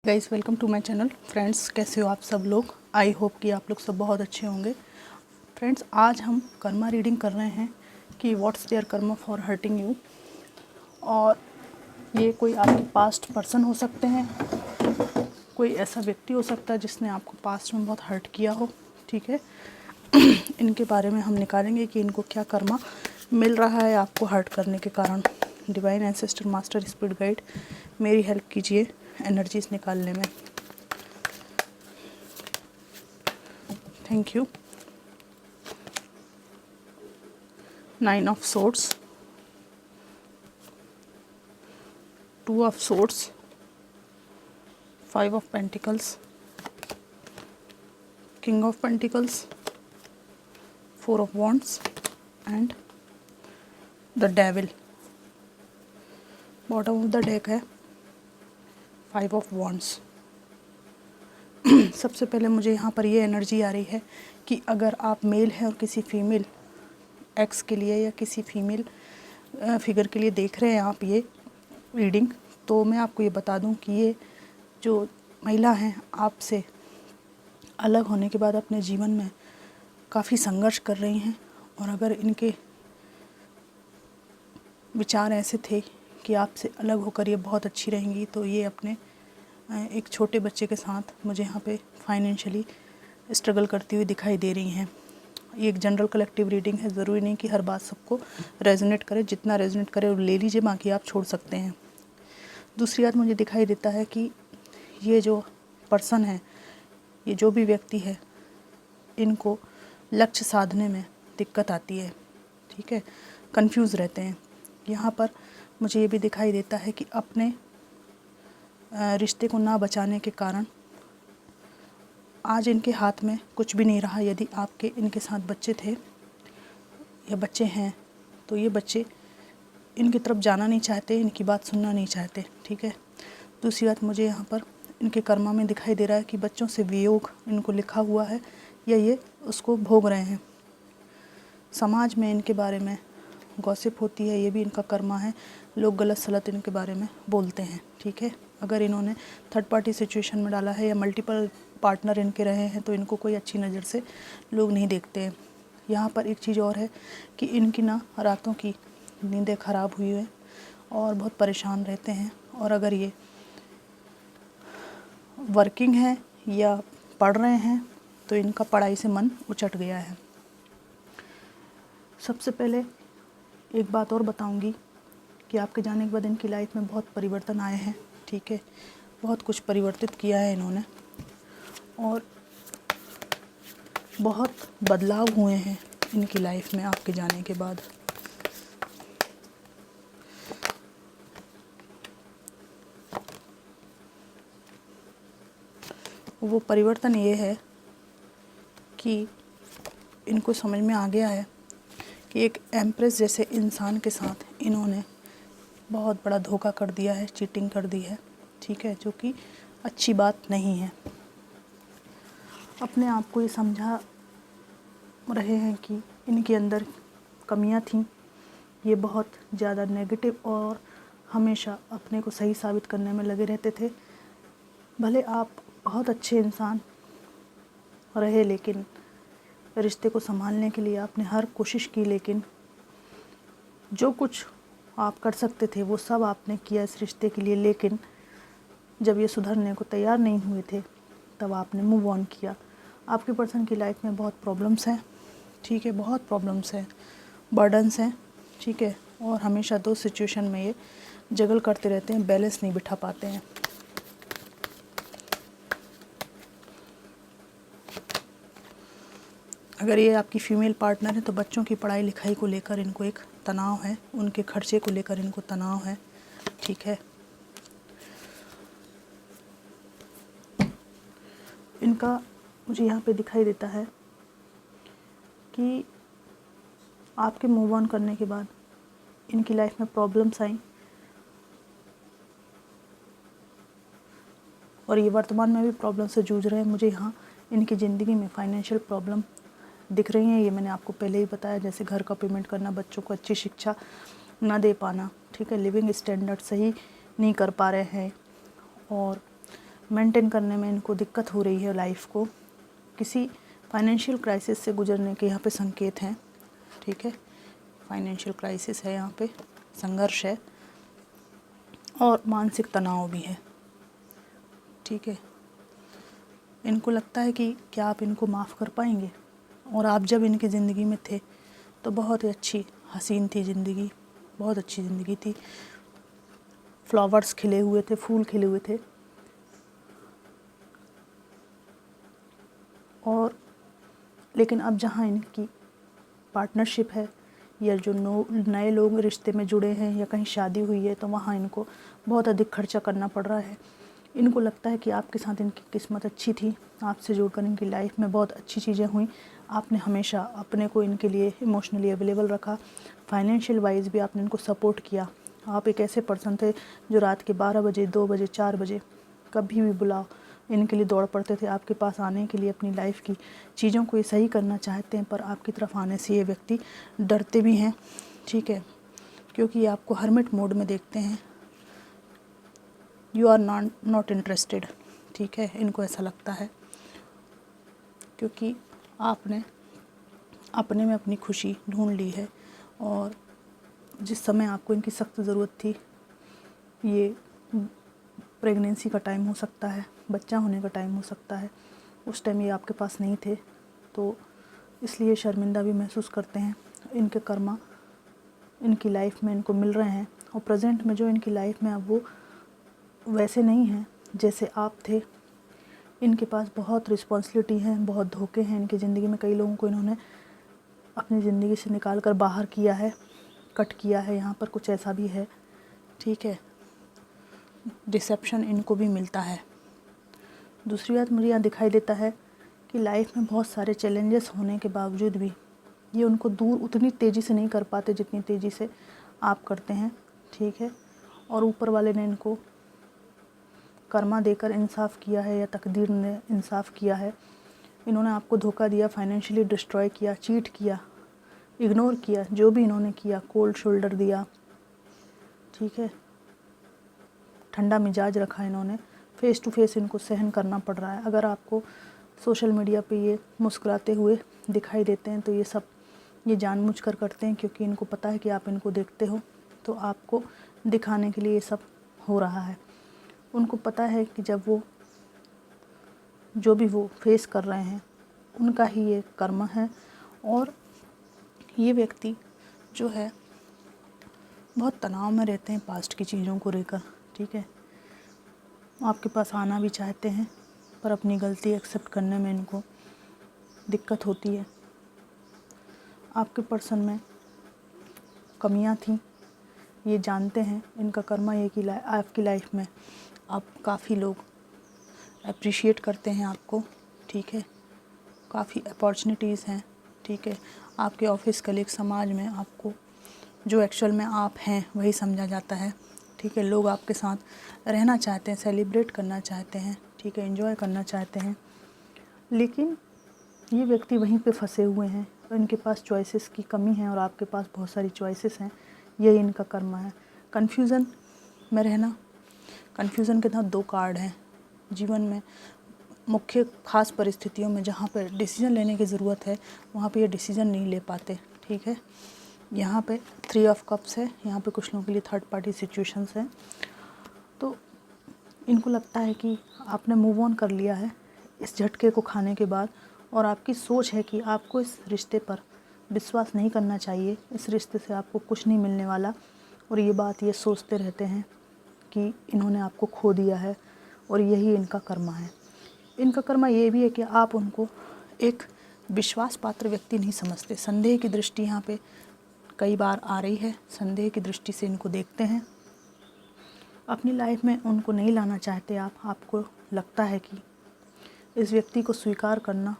Guys, welcome to my channel. Friends, कैसे हो आप सब लोग? आई होप कि आप लोग सब बहुत अच्छे होंगे। फ्रेंड्स, आज हम कर्मा रीडिंग कर रहे हैं कि what's their karma for hurting you. और ये कोई आपके पास्ट पर्सन हो सकते हैं, कोई ऐसा व्यक्ति हो सकता है जिसने आपको पास्ट में बहुत हर्ट किया हो। ठीक है, इनके बारे में हम निकालेंगे कि इनको क्या कर्मा मिल रहा है आपको हर्ट करने के कारण। Divine ancestor, master, spirit guide, मेरी हेल्प कीजिए एनर्जीज निकालने में। Thank you. 9 of swords, 2 of swords, 5 of pentacles, king of pentacles, 4 of wands and the devil. Bottom of the deck है 5 ऑफ वॉन्ड्स। सबसे पहले मुझे यहाँ पर ये एनर्जी आ रही है कि अगर आप मेल हैं और किसी फीमेल एक्स के लिए या किसी फीमेल फिगर के लिए देख रहे हैं आप ये रीडिंग, तो मैं आपको ये बता दूं कि ये जो महिला हैं आपसे अलग होने के बाद अपने जीवन में काफ़ी संघर्ष कर रही हैं। और अगर इनके विचार ऐसे थे कि आपसे अलग होकर ये बहुत अच्छी रहेंगी, तो ये अपने एक छोटे बच्चे के साथ मुझे यहाँ पे फाइनेंशियली स्ट्रगल करती हुई दिखाई दे रही हैं। ये एक जनरल कलेक्टिव रीडिंग है, ज़रूरी नहीं कि हर बात सबको रेजोनेट करे। जितना रेजोनेट करे वो ले लीजिए, बाकी आप छोड़ सकते हैं। दूसरी बात मुझे दिखाई देता है कि ये जो पर्सन है, ये जो भी व्यक्ति है, इनको लक्ष्य साधने में दिक्कत आती है। ठीक है, कंफ्यूज रहते हैं। यहाँ पर मुझे ये भी दिखाई देता है कि अपने रिश्ते को ना बचाने के कारण आज इनके हाथ में कुछ भी नहीं रहा। यदि आपके इनके साथ बच्चे थे या बच्चे हैं, तो ये बच्चे इनकी तरफ जाना नहीं चाहते, इनकी बात सुनना नहीं चाहते। ठीक है, दूसरी बात मुझे यहाँ पर इनके कर्मा में दिखाई दे रहा है कि बच्चों से वियोग इनको लिखा हुआ है या ये उसको भोग रहे हैं। समाज में इनके बारे में गॉसिप होती है, ये भी इनका कर्मा है। लोग गलत सलत इनके बारे में बोलते हैं। ठीक है, अगर इन्होंने थर्ड पार्टी सिचुएशन में डाला है या मल्टीपल पार्टनर इनके रहे हैं, तो इनको कोई अच्छी नज़र से लोग नहीं देखते हैं। यहाँ पर एक चीज़ और है कि इनकी ना रातों की नींदें ख़राब हुई है और बहुत परेशान रहते हैं। और अगर ये वर्किंग है या पढ़ रहे हैं, तो इनका पढ़ाई से मन उचट गया है। सबसे पहले एक बात और बताऊंगी कि आपके जाने के बाद इनकी लाइफ में बहुत परिवर्तन आए हैं। ठीक है, बहुत कुछ परिवर्तित किया है इन्होंने और बहुत बदलाव हुए हैं इनकी लाइफ में आपके जाने के बाद। वो परिवर्तन ये है कि इनको समझ में आ गया है कि एक एम्प्रेस जैसे इंसान के साथ इन्होंने बहुत बड़ा धोखा कर दिया है, चीटिंग कर दी है। ठीक है, जो कि अच्छी बात नहीं है। अपने आप को ये समझा रहे हैं कि इनके अंदर कमियां थीं। ये बहुत ज़्यादा नेगेटिव और हमेशा अपने को सही साबित करने में लगे रहते थे। भले आप बहुत अच्छे इंसान रहे, लेकिन रिश्ते को संभालने के लिए आपने हर कोशिश की, लेकिन जो कुछ आप कर सकते थे वो सब आपने किया इस रिश्ते के लिए। लेकिन जब ये सुधरने को तैयार नहीं हुए थे, तब आपने मूव ऑन किया। आपके पर्सन की लाइफ में बहुत प्रॉब्लम्स हैं। ठीक है, बहुत प्रॉब्लम्स हैं, बर्डन्स हैं। ठीक है, और हमेशा दो सिचुएशन में ये जगल करते रहते हैं, बैलेंस नहीं बिठा पाते हैं। अगर ये आपकी फीमेल पार्टनर है, तो बच्चों की पढ़ाई लिखाई को लेकर इनको एक तनाव है, उनके खर्चे को लेकर इनको तनाव है। ठीक है, इनका मुझे यहाँ पे दिखाई देता है कि आपके मूव ऑन करने के बाद इनकी लाइफ में प्रॉब्लम्स आई और ये वर्तमान में भी प्रॉब्लम से जूझ रहे हैं। मुझे यहाँ इनकी ज़िंदगी में फाइनेंशियल प्रॉब्लम दिख रही हैं। ये मैंने आपको पहले ही बताया, जैसे घर का पेमेंट करना, बच्चों को अच्छी शिक्षा ना दे पाना। ठीक है, लिविंग स्टैंडर्ड सही नहीं कर पा रहे हैं और मेंटेन करने में इनको दिक्कत हो रही है लाइफ को। किसी फाइनेंशियल क्राइसिस से गुजरने के यहाँ पे संकेत हैं, ठीक है। फाइनेंशियल क्राइसिस है, यहाँ पे संघर्ष है और मानसिक तनाव भी है, ठीक है। इनको लगता है कि क्या आप इनको माफ़ कर पाएंगे, और आप जब इनकी ज़िंदगी में थे तो बहुत ही अच्छी हसीन थी ज़िंदगी, बहुत अच्छी ज़िंदगी थी, फ्लावर्स खिले हुए थे, फूल खिले हुए थे। और लेकिन अब जहाँ इनकी पार्टनरशिप है या जो नए लोग रिश्ते में जुड़े हैं या कहीं शादी हुई है, तो वहाँ इनको बहुत अधिक खर्चा करना पड़ रहा है। इनको लगता है कि आपके साथ इनकी किस्मत अच्छी थी, आपसे जुड़कर इनकी लाइफ में बहुत अच्छी चीज़ें हुई, आपने हमेशा अपने को इनके लिए इमोशनली अवेलेबल रखा, फाइनेंशियल वाइज भी आपने इनको सपोर्ट किया। आप एक ऐसे पर्सन थे जो रात के 12 बजे, 2 बजे, 4 बजे कभी भी बुलाओ इनके लिए दौड़ पड़ते थे आपके पास आने के लिए। अपनी लाइफ की चीज़ों को ये सही करना चाहते हैं, पर आपकी तरफ आने से ये व्यक्ति डरते भी हैं, ठीक है, क्योंकि ये आपको हर्मिट मोड में देखते हैं। यू आर नॉट इंटरेस्टेड, ठीक है, इनको ऐसा लगता है, क्योंकि आपने अपने में अपनी खुशी ढूंढ ली है। और जिस समय आपको इनकी सख्त ज़रूरत थी, ये प्रेगनेंसी का टाइम हो सकता है, बच्चा होने का टाइम हो सकता है, उस टाइम ये आपके पास नहीं थे, तो इसलिए शर्मिंदा भी महसूस करते हैं। इनके कर्मा इनकी लाइफ में इनको मिल रहे हैं, और प्रेजेंट में जो इनकी लाइफ में अब वो वैसे नहीं हैं जैसे आप थे। इनके पास बहुत रिस्पॉन्सिबिलिटी है, बहुत धोखे हैं इनकी ज़िंदगी में। कई लोगों को इन्होंने अपनी ज़िंदगी से निकाल कर बाहर किया है, कट किया है, यहाँ पर कुछ ऐसा भी है, ठीक है। डिसेप्शन इनको भी मिलता है। दूसरी बात मुझे यहाँ दिखाई देता है कि लाइफ में बहुत सारे चैलेंजेस होने के बावजूद भी ये उनको दूर उतनी तेज़ी से नहीं कर पाते जितनी तेज़ी से आप करते हैं, ठीक है। और ऊपर वाले ने इनको कर्मा देकर इंसाफ किया है, या तकदीर ने इंसाफ किया है। इन्होंने आपको धोखा दिया, फाइनेंशियली डिस्ट्रॉय किया, चीट किया, इग्नोर किया, जो भी इन्होंने किया, कोल्ड शोल्डर दिया, ठीक है, ठंडा मिजाज रखा इन्होंने, फ़ेस टू फेस इनको सहन करना पड़ रहा है। अगर आपको सोशल मीडिया पे ये मुस्कुराते हुए दिखाई देते हैं तो ये जानबूझकर करते हैं, क्योंकि इनको पता है कि आप इनको देखते हो, तो आपको दिखाने के लिए ये सब हो रहा है। उनको पता है कि जब वो जो भी वो फेस कर रहे हैं उनका ही ये कर्म है, और ये व्यक्ति जो है बहुत तनाव में रहते हैं पास्ट की चीज़ों को लेकर, ठीक है। आपके पास आना भी चाहते हैं, पर अपनी गलती एक्सेप्ट करने में इनको दिक्कत होती है। आपके पर्सन में कमियां थी, ये जानते हैं, इनका कर्मा ये कि आपकी लाइफ में अब काफ़ी लोग अप्रिशिएट करते हैं आपको, ठीक है, काफ़ी अपॉर्चुनिटीज़ हैं, ठीक है। आपके ऑफिस कलीग, समाज में आपको जो एक्चुअल में आप हैं वही समझा जाता है, ठीक है। लोग आपके साथ रहना चाहते हैं, सेलिब्रेट करना चाहते हैं, ठीक है, एंजॉय करना चाहते हैं, लेकिन ये व्यक्ति वहीं पे फंसे हुए हैं। इनके पास चॉइसेस की कमी है और आपके पास बहुत सारी चॉइसेस हैं, यही इनका कर्म है। कन्फ्यूज़न में रहना, कन्फ्यूज़न के तहत 2 कार्ड हैं जीवन में। मुख्य खास परिस्थितियों में जहाँ पर डिसीज़न लेने की ज़रूरत है वहाँ पे ये डिसीज़न नहीं ले पाते, ठीक है। यहाँ पे 3 ऑफ कप्स है, यहाँ पे कुछ लोगों के लिए थर्ड पार्टी सिचुएशंस हैं। तो इनको लगता है कि आपने मूव ऑन कर लिया है इस झटके को खाने के बाद, और आपकी सोच है कि आपको इस रिश्ते पर विश्वास नहीं करना चाहिए, इस रिश्ते से आपको कुछ नहीं मिलने वाला। और ये बात ये सोचते रहते हैं कि इन्होंने आपको खो दिया है, और यही इनका कर्मा है। इनका कर्मा ये भी है कि आप उनको एक विश्वास पात्र व्यक्ति नहीं समझते। संदेह की दृष्टि यहाँ पे कई बार आ रही है, संदेह की दृष्टि से इनको देखते हैं। अपनी लाइफ में उनको नहीं लाना चाहते आप। आपको लगता है कि इस व्यक्ति को स्वीकार करना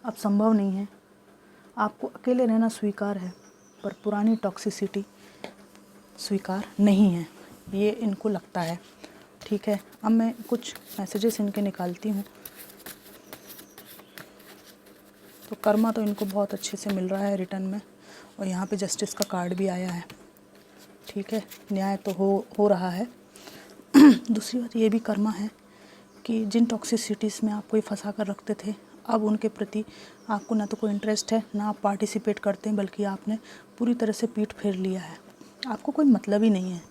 अब संभव नहीं है, आपको अकेले रहना स्वीकार है, पर पुरानी टॉक्सिसिटी स्वीकार नहीं है, ये इनको लगता है, ठीक है। अब मैं कुछ मैसेजेस इनके निकालती हूँ। तो कर्मा तो इनको बहुत अच्छे से मिल रहा है रिटर्न में, और यहाँ पे जस्टिस का कार्ड भी आया है, ठीक है, न्याय तो हो रहा है। दूसरी बात ये भी कर्मा है कि जिन टॉक्सिसिटीज़ में आप कोई फंसा कर रखते थे, अब उनके प्रति आपको ना तो कोई इंटरेस्ट है, ना आप पार्टिसिपेट करते हैं, बल्कि आपने पूरी तरह से पीठ फेर लिया है। आपको कोई मतलब ही नहीं है,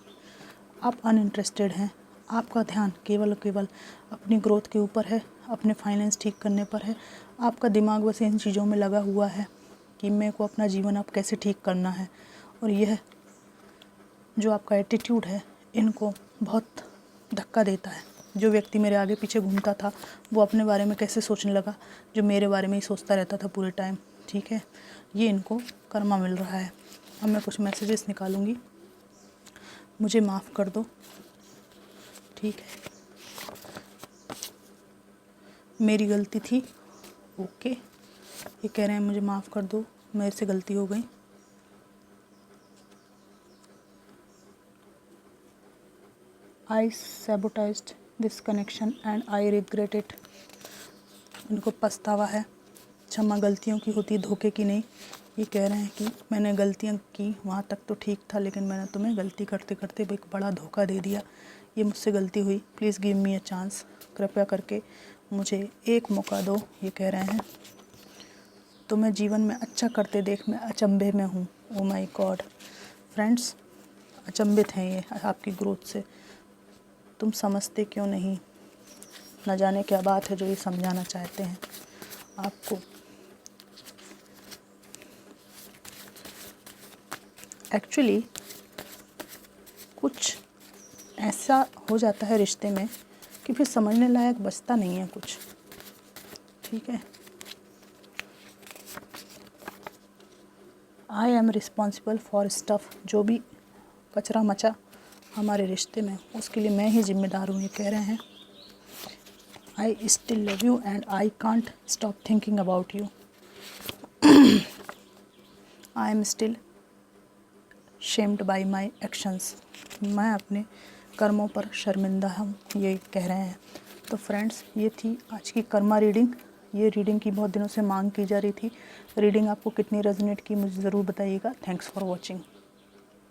आप अनइंटरेस्टेड हैं। आपका ध्यान केवल अपनी ग्रोथ के ऊपर है, अपने फाइनेंस ठीक करने पर है। आपका दिमाग बस इन चीज़ों में लगा हुआ है कि मेरे को अपना जीवन अब कैसे ठीक करना है। और यह जो आपका एटीट्यूड है, इनको बहुत धक्का देता है। जो व्यक्ति मेरे आगे पीछे घूमता था, वो अपने बारे में कैसे सोचने लगा, जो मेरे बारे में ही सोचता रहता था पूरे टाइम। ठीक है, ये इनको कर्मा मिल रहा है। अब मैं कुछ मैसेजेस निकालूंगी। मुझे माफ़ कर दो, ठीक है, मेरी गलती थी, ओके। ये कह रहे हैं मुझे माफ़ कर दो, मेरे से गलती हो गई। I sabotaged this connection and I regret it. इनको पछतावा है। क्षमा गलतियों की होती, धोखे की नहीं। ये कह रहे हैं कि मैंने गलतियाँ की, वहाँ तक तो ठीक था, लेकिन मैंने तुम्हें गलती करते करते एक बड़ा धोखा दे दिया। ये मुझसे गलती हुई, please give me a chance. कृपया करके मुझे एक मौका दो। ये कह रहे हैं तुम्हें जीवन में अच्छा करते देख मैं अचंभे में हूँ। ओ माय गॉड फ्रेंड्स, अचंभित हैं ये आपकी ग्रोथ से। तुम समझते क्यों नहीं? न जाने क्या बात है जो ये समझाना चाहते हैं आपको। एक्चुअली कुछ ऐसा हो जाता है रिश्ते में कि फिर समझने लायक बचता नहीं है कुछ। ठीक है, I am responsible for stuff. जो भी कचरा मचा हमारे रिश्ते में, उसके लिए मैं ही जिम्मेदार हूँ। ये कह रहे हैं I still love you and I can't stop thinking about you. I am still shamed by my actions. मैं अपने कर्मों पर शर्मिंदा हूँ, ये कह रहे हैं। तो फ्रेंड्स, ये थी आज की कर्मा रीडिंग। ये रीडिंग की बहुत दिनों से मांग की जा रही थी। रीडिंग आपको कितनी रेजोनेट की मुझे ज़रूर बताइएगा। Thanks for watching.